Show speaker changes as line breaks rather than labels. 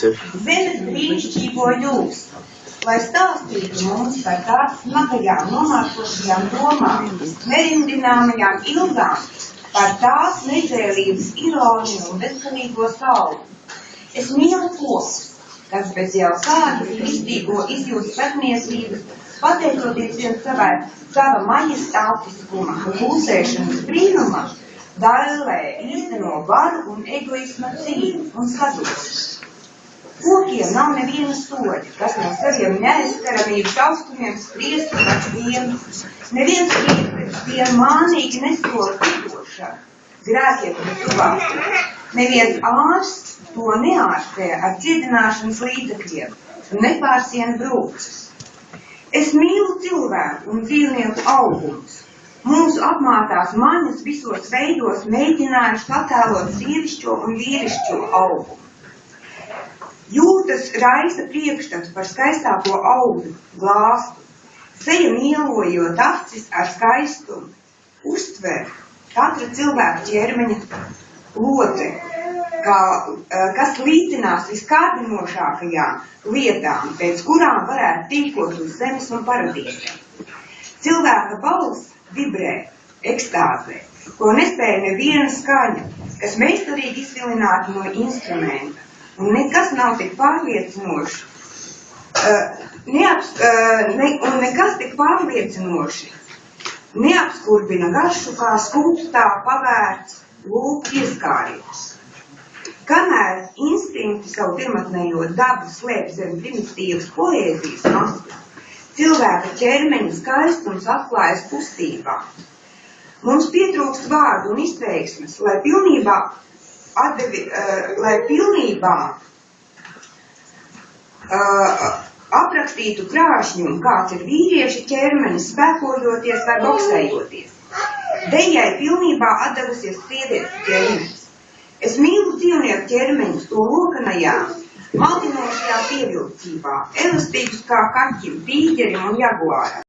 zemes brīnišķīgo jūsu, lai stāstītu mums par tās smagajām, nomācošajām domām, nerindināmajām ilgām, par tās nedzēlības ironiju un bezgalīgo sauli. Es mīlu kokus, kas bez jau kādu kristīgo izjūtu starpniecības, pateicoties vien sava majestātiskuma un klusēšanas brīnuma, dailē īsteno varu un egoisma cīņu un sadursmi. Kokiem nav neviena soļa, kas no saviem neaizskaramības augstumiem spriestu par vienu. Neviens priekšpēc vien mānīgi nesola pidošanu, grēkiem un tuvākiem. Neviens ārsts to neārstē ar dziedināšanas līdzekļiem un nepārsiena brūces. Es mīlu cilvēku un dzīvnieku augumus. Mūsu apmātās maņas visos veidos mēģinājuši attēlot sievišķo un vīrišķo augumu. Jūtas raisa priekšstats par skaistāko augļu, glāstu, seja mielojot acis ar skaistumu, uztver katra cilvēka ķermeņa locekli, kas līdzinās viskārdinošākajām lietām, pēc kurām varētu tīkot uz zemes un paradiesiem. Cilvēka balss vibrē, ekstāzē, ko nespēja neviena skaņa, kas meistarīgi izvilināta no instrumenta, un nekas nav tik pārliecinoši, nekas tik pārliecinoši neapskurbina garšu kā skulptā pavērts lūpu ieskārījums. Kamēr instinkti savu pirmatnējo dabu slēp zem primitīvas poēzijas maslas, cilvēka ķermeņa skaistums atklājas kustībā. Mums pietrūkst vārdu un izteiksmes, lai pilnībā aprakstītu krāšņumu, kāds ir vīrieša ķermenis, spēkojoties vai boksējoties. Dejai pilnībā atdevusies sievietes ķermenis. Es mīlu dzīvnieku ķermeņus to lokanajā, maldinošajā pievilcībā, elastīgus kā kaķim, tīģerim un jaguāram.